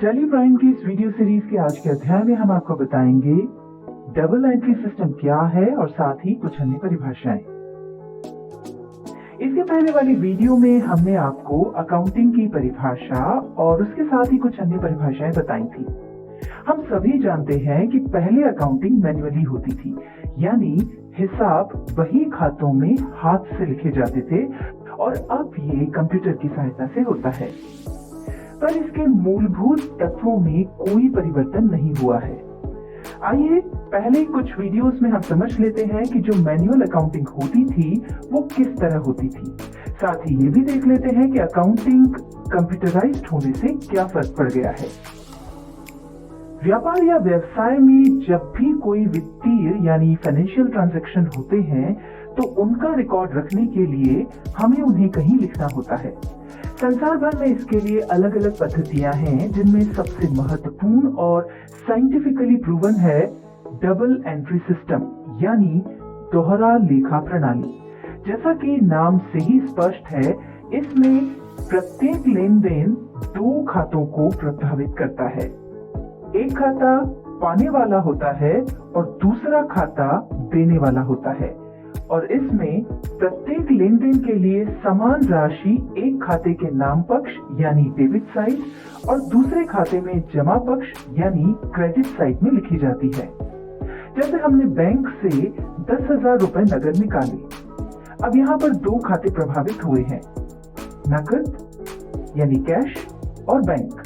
Tally prime की इस video series के आज के अध्याय में हम आपको बताएंगे डबल एंट्री सिस्टम क्या है और साथ ही कुछ अन्य परिभाषाएं। इसके पहले वाली वीडियो में हमने आपको अकाउंटिंग की परिभाषा और उसके साथ ही कुछ अन्य परिभाषाएं बताई थी। हम सभी जानते हैं कि पहले अकाउंटिंग मैन्युअली होती थी, यानी हिसाब बही खातों में हाथ से लिखे जाते थे और अब ये कंप्यूटर की सहायता से होता है। पर इसके मूलभूत तत्वों में कोई परिवर्तन नहीं हुआ है। आइए पहले कुछ वीडियोस में हम समझ लेते हैं कि जो मैनुअल अकाउंटिंग होती थी वो किस तरह होती थी। साथ ही ये भी देख लेते हैं कि अकाउंटिंग कंप्यूटराइज्ड होने से क्या फर्क पड़ गया है। व्यापार या व्यवसाय में जब भी कोई वित्तीय यानी फाइनेंशियल ट्रांजैक्शन होते हैं तो उनका रिकॉर्ड रखने के लिए हमें उन्हें कहीं लिखना होता है। संसार भर में इसके लिए अलग अलग पद्धतियां हैं, जिनमें सबसे महत्वपूर्ण और साइंटिफिकली प्रूवन है डबल एंट्री सिस्टम यानी दोहरा लेखा प्रणाली। जैसा कि नाम से ही स्पष्ट है, इसमें प्रत्येक लेन देन दो खातों को प्रभावित करता है। एक खाता पाने वाला होता है और दूसरा खाता देने वाला होता है, और इसमें प्रत्येक लेन देन के लिए समान राशि एक खाते के नाम पक्ष यानी डेबिट साइड और दूसरे खाते में जमा पक्ष यानी क्रेडिट साइड में लिखी जाती है। जैसे हमने बैंक से 10,000 रुपए नगद निकाले, अब यहाँ पर दो खाते प्रभावित हुए हैं, नकद यानी कैश और बैंक।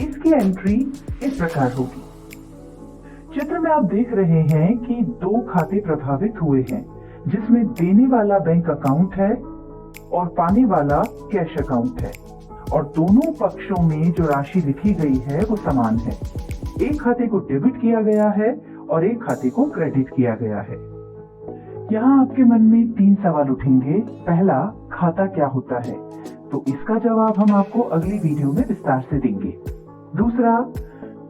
इसकी एंट्री इस प्रकार होगी। चित्र में आप देख रहे हैं कि दो खाते प्रभावित हुए हैं, जिसमें देने वाला बैंक अकाउंट है और पाने वाला कैश अकाउंट है, और दोनों पक्षों में जो राशि लिखी गई है वो समान है। एक खाते को डेबिट किया गया है और एक खाते को क्रेडिट किया गया है। यहाँ आपके मन में तीन सवाल उठेंगे। पहला, खाता क्या होता है? तो इसका जवाब हम आपको अगली वीडियो में विस्तार से देंगे। दूसरा,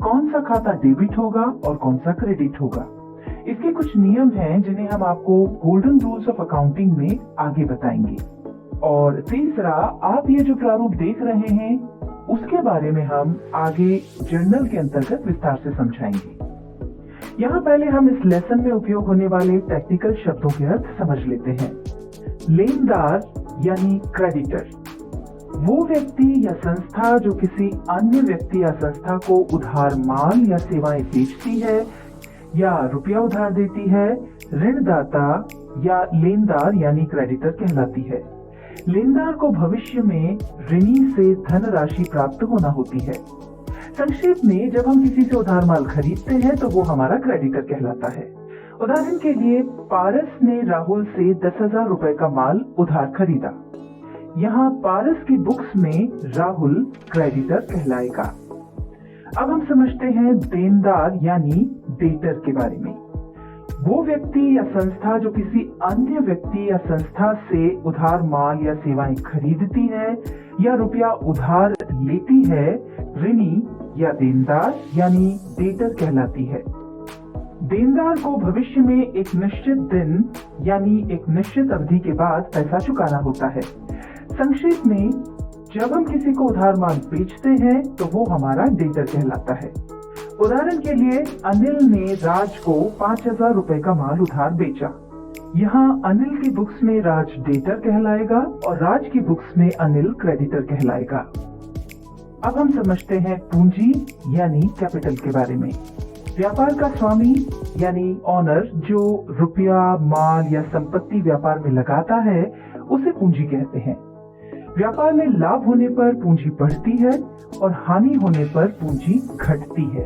कौन सा खाता डेबिट होगा और कौन सा क्रेडिट होगा? इसके कुछ नियम हैं जिन्हें हम आपको गोल्डन रूल्स ऑफ अकाउंटिंग में आगे बताएंगे। और तीसरा, आप ये जो प्रारूप देख रहे हैं उसके बारे में हम आगे जर्नल के अंतर्गत विस्तार से समझाएंगे। यहाँ पहले हम इस लेसन में उपयोग होने वाले टेक्निकल शब्दों के अर्थ समझ लेते हैं। लेनदार यानी क्रेडिटर, वो व्यक्ति या संस्था जो किसी अन्य व्यक्ति या संस्था को उधार माल या सेवाएं बेचती है या रुपया उधार देती है। ऋणदाता या लेनदार यानी क्रेडिटर कहलाती है। लेनदार को भविष्य में ऋणी से धनराशि प्राप्त होना होती है। संक्षेप में, जब हम किसी से उधार माल खरीदते हैं तो वो हमारा क्रेडिटर कहलाता है। उदाहरण के लिए, पारस ने राहुल से 10,000 रुपए का माल उधार खरीदा। यहाँ पारस की बुक्स में राहुल क्रेडिटर कहलाएगा। अब हम समझते हैं देनदार यानी डेटर के बारे में। वो व्यक्ति या संस्था जो किसी अन्य व्यक्ति या संस्था से उधार माल या सेवाएं खरीदती है या रुपया उधार लेती है, ऋणी या देनदार यानी डेटर कहलाती है। देनदार को भविष्य में एक निश्चित दिन यानी एक निश्चित अवधि के बाद पैसा चुकाना होता है। संक्षेप में, जब हम किसी को उधार माल बेचते हैं तो वो हमारा डेटर कहलाता है। उदाहरण के लिए, अनिल ने राज को 5,000 रुपए का माल उधार बेचा। यहाँ अनिल की बुक्स में राज डेटर कहलाएगा और राज की बुक्स में अनिल क्रेडिटर कहलाएगा। अब हम समझते हैं पूंजी यानी कैपिटल के बारे में। व्यापार का स्वामी यानी ऑनर जो रुपया माल या संपत्ति व्यापार में लगाता है उसे पूंजी कहते हैं। व्यापार में लाभ होने पर पूंजी बढ़ती है और हानि होने पर पूंजी घटती है।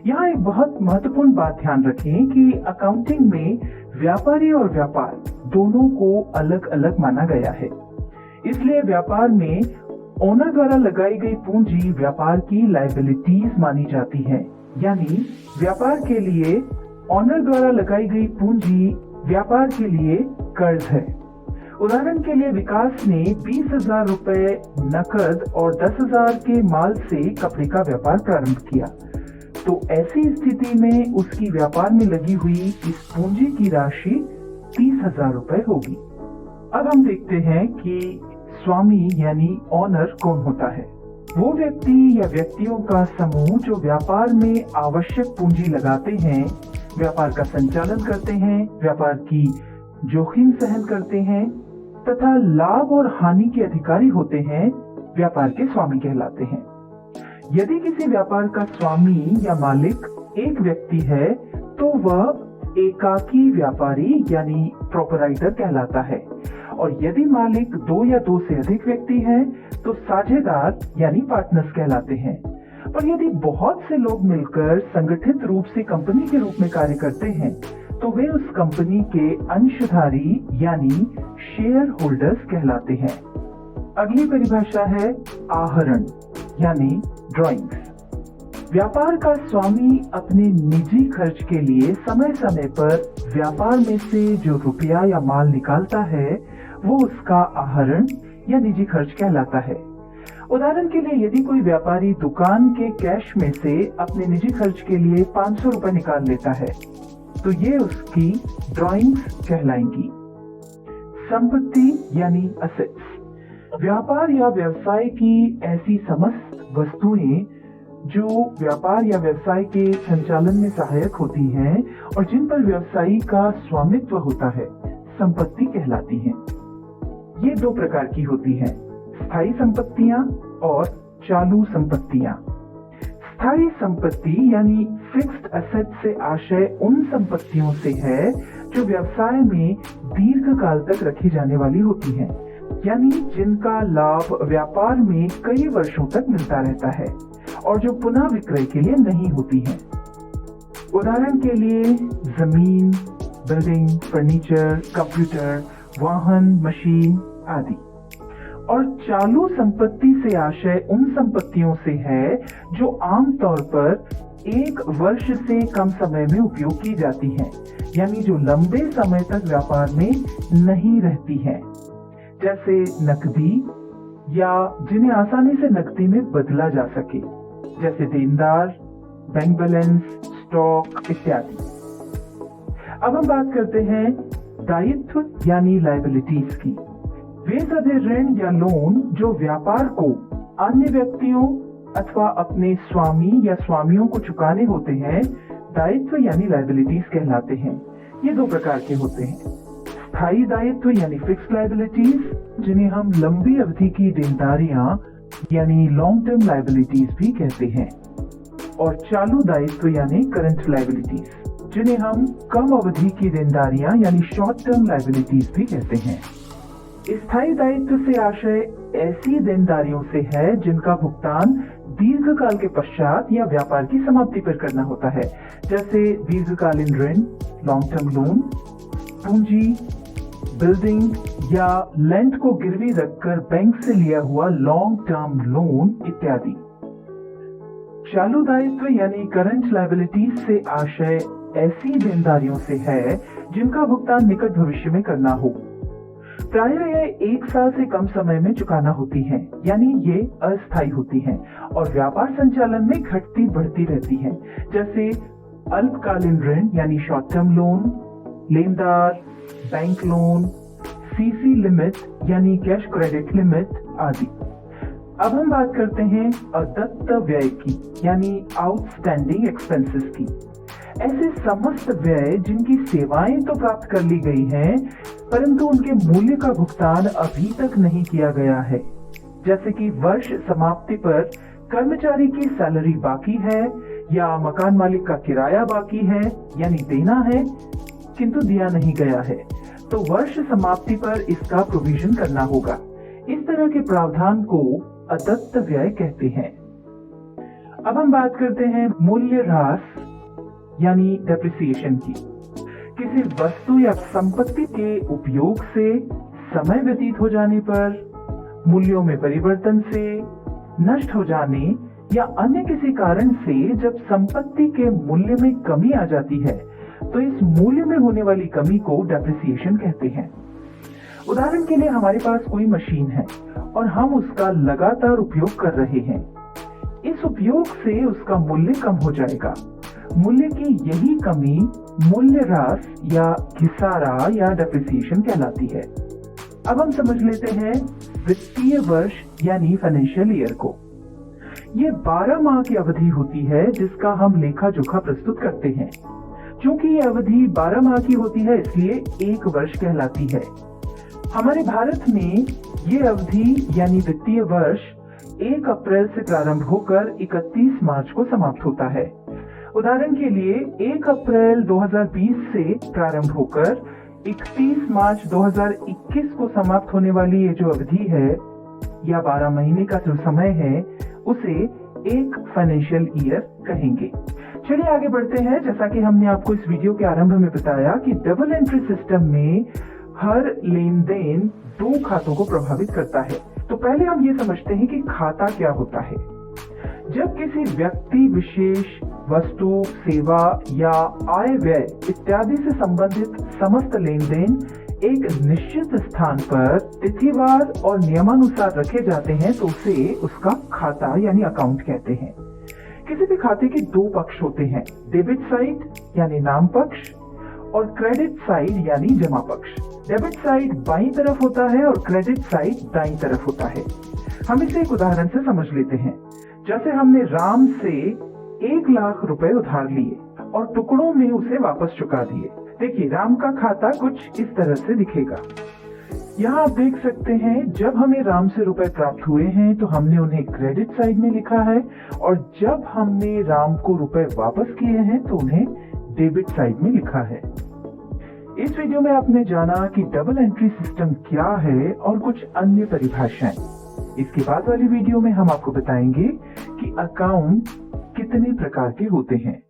यहाँ एक बहुत महत्वपूर्ण बात ध्यान रखें कि अकाउंटिंग में व्यापारी और व्यापार दोनों को अलग अलग माना गया है। इसलिए व्यापार में ओनर द्वारा लगाई गई पूंजी व्यापार की लायबिलिटीज मानी जाती है, यानी व्यापार के लिए ओनर द्वारा लगाई गई पूंजी व्यापार के लिए कर्ज है। उदाहरण के लिए, विकास ने 20,000 रुपए नकद और 10,000 के माल से कपड़े का व्यापार प्रारंभ किया, तो ऐसी स्थिति में उसकी व्यापार में लगी हुई इस पूंजी की राशि 30,000 रुपए होगी। अब हम देखते हैं कि स्वामी यानी ऑनर कौन होता है। वो व्यक्ति या व्यक्तियों का समूह जो व्यापार में आवश्यक पूंजी लगाते हैं, व्यापार का संचालन करते हैं, व्यापार की जोखिम सहन करते हैं तथा लाभ और हानि के अधिकारी होते हैं, व्यापार के स्वामी कहलाते हैं। यदि किसी व्यापार का स्वामी या मालिक एक व्यक्ति है तो वह एकाकी व्यापारी यानी प्रोपराइटर कहलाता है, और यदि मालिक दो या दो से अधिक व्यक्ति हैं तो साझेदार यानी पार्टनर्स कहलाते हैं। पर यदि बहुत से लोग मिलकर संगठित रूप से कंपनी के रूप में कार्य करते हैं तो वे उस कंपनी के अंशधारी यानी शेयर होल्डर्स कहलाते हैं। अगली परिभाषा है आहरण यानी ड्रॉइंग्स। व्यापार का स्वामी अपने निजी खर्च के लिए समय समय पर व्यापार में से जो रुपया या माल निकालता है वो उसका आहरण या निजी खर्च कहलाता है। उदाहरण के लिए यदि कोई व्यापारी दुकान के कैश में से अपने निजी खर्च के लिए 500 रुपए निकाल लेता है तो ये उसकी ड्रॉइंग्स कहलाएंगी। संपत्ति यानी असेट्स। व्यापार या व्यवसाय की ऐसी समस्त वस्तुएं जो व्यापार या व्यवसाय के संचालन में सहायक होती हैं और जिन पर व्यवसायी का स्वामित्व होता है, संपत्ति कहलाती हैं। ये दो प्रकार की होती हैं, स्थायी संपत्तियां और चालू संपत्तियां। स्थायी संपत्ति यानी फिक्स्ड एसेट से आशय उन संपत्तियों से है जो व्यवसाय में दीर्घ काल तक रखी जाने वाली होती हैं, यानी जिनका लाभ व्यापार में कई वर्षों तक मिलता रहता है और जो पुनः विक्रय के लिए नहीं होती हैं। उदाहरण के लिए जमीन, बिल्डिंग, फर्नीचर, कंप्यूटर, वाहन, मशीन आदि। और चालू संपत्ति से आशय उन संपत्तियों से है जो आमतौर पर 1 वर्ष से कम समय में उपयोग की जाती हैं, यानी जो लंबे समय तक व्यापार में नहीं रहती हैं, जैसे नकदी या जिन्हें आसानी से नकदी में बदला जा सके, जैसे देनदार, बैंक बैलेंस, स्टॉक इत्यादि। अब हम बात करते हैं दायित्व यानी लायबिलिटीज की। वे सभी ऋण या लोन जो व्यापार को अन्य व्यक्तियों अथवा अपने स्वामी या स्वामियों को चुकाने होते हैं, दायित्व यानी लायबिलिटीज कहलाते हैं। ये दो प्रकार के होते हैं, स्थायी दायित्व यानी फिक्स्ड लायबिलिटीज, जिन्हें हम लंबी अवधि की देनदारियां यानी लॉन्ग टर्म लायबिलिटीज भी कहते हैं, और चालू दायित्व यानी करंट लायबिलिटीज, जिन्हें हम कम अवधि की देनदारियां यानी शॉर्ट टर्म लायबिलिटीज भी कहते हैं। स्थायी दायित्व से आशय ऐसी देनदारियों से है जिनका भुगतान दीर्घकाल के पश्चात या व्यापार की समाप्ति पर करना होता है, जैसे दीर्घकालीन ऋण, लॉन्ग टर्म लोन, पूंजी, बिल्डिंग या लैंड को गिरवी रखकर बैंक से लिया हुआ लॉन्ग टर्म लोन इत्यादि। चालू दायित्व यानी करंट लायबिलिटीज से आशय ऐसी देनदारियों से है जिनका भुगतान निकट भविष्य में करना हो। प्रायः यह 1 साल से कम समय में चुकाना होती है, यानी ये अस्थायी होती हैं और व्यापार संचालन में घटती बढ़ती रहती हैं, जैसे अल्पकालीन ऋण यानी शॉर्ट टर्म लोन, लेनदार, बैंक लोन, सीसी लिमिट यानी कैश क्रेडिट लिमिट आदि। अब हम बात करते हैं अदत्त व्यय की यानी आउटस्टैंडिंग एक्सपेंसेस की। ऐसे समस्त व्यय जिनकी सेवाएं तो प्राप्त कर ली गई हैं परंतु उनके मूल्य का भुगतान अभी तक नहीं किया गया है, जैसे कि वर्ष समाप्ति पर कर्मचारी की सैलरी बाकी है या मकान मालिक का किराया बाकी है यानी देना है किंतु दिया नहीं गया है, तो वर्ष समाप्ति पर इसका प्रोविजन करना होगा। इस तरह के प्रावधान को अदत्त व्यय कहते हैं। अब हम बात करते हैं मूल्य ह्रास यानी डेप्रिसिएशन की। किसी वस्तु या संपत्ति के उपयोग से समय व्यतीत हो जाने पर, मूल्यों में परिवर्तन से, नष्ट हो जाने या अन्य किसी कारण से जब संपत्ति के मूल्य में कमी आ जाती है तो इस मूल्य में होने वाली कमी को डेप्रिसिएशन कहते हैं। उदाहरण के लिए हमारे पास कोई मशीन है और हम उसका लगातार उपयोग कर रहे हैं। इस उपयोग से उसका मूल्य कम हो जाएगा। मूल्य की यही कमी मूल्य ह्रास या घिसारा या डेप्रिसिएशन कहलाती है। अब हम समझ लेते हैं वित्तीय वर्ष यानी फाइनेंशियल ईयर को। ये 12 माह की अवधि होती है जिसका हम लेखा जोखा प्रस्तुत करते हैं। क्योंकि ये अवधि 12 माह की होती है इसलिए 1 वर्ष कहलाती है। हमारे भारत में ये अवधि यानी वित्तीय वर्ष 1 अप्रैल से प्रारंभ होकर 31 मार्च को समाप्त होता है। उदाहरण के लिए 1 अप्रैल 2020 से प्रारंभ होकर 31 मार्च 2021 को समाप्त होने वाली ये जो अवधि है या 12 महीने का जो समय है उसे एक फाइनेंशियल ईयर कहेंगे। चलिए आगे बढ़ते हैं। जैसा कि हमने आपको इस वीडियो के आरंभ में बताया कि डबल एंट्री सिस्टम में हर लेन देन 2 खातों को प्रभावित करता है। तो पहले हम ये समझते हैं कि खाता क्या होता है। जब किसी व्यक्ति विशेष वस्तु, सेवा या आय व्यय इत्यादि से संबंधित समस्त लेन देन एक निश्चित स्थान पर तिथिवार और नियमानुसार रखे जाते हैं तो उसे उसका खाता यानी अकाउंट कहते हैं। किसी भी खाते के 2 पक्ष होते हैं, डेबिट साइड यानी नाम पक्ष और क्रेडिट साइड यानी जमा पक्ष। डेबिट साइड बाईं तरफ होता है और क्रेडिट साइड दाईं तरफ होता है। हम इसे एक उदाहरण से समझ लेते हैं। जैसे हमने राम से 1 लाख रुपए उधार लिए और टुकड़ों में उसे वापस चुका दिए। देखिए राम का खाता कुछ इस तरह से दिखेगा। यहाँ आप देख सकते हैं जब हमें राम से रुपए प्राप्त हुए हैं तो हमने उन्हें क्रेडिट साइड में लिखा है और जब हमने राम को रुपए वापस किए हैं तो उन्हें डेबिट साइड में लिखा है। इस वीडियो में आपने जाना कि डबल एंट्री सिस्टम क्या है और कुछ अन्य परिभाषाएं। इसके बाद वाली वीडियो में हम आपको बताएंगे कि अकाउंट कितने प्रकार के होते हैं।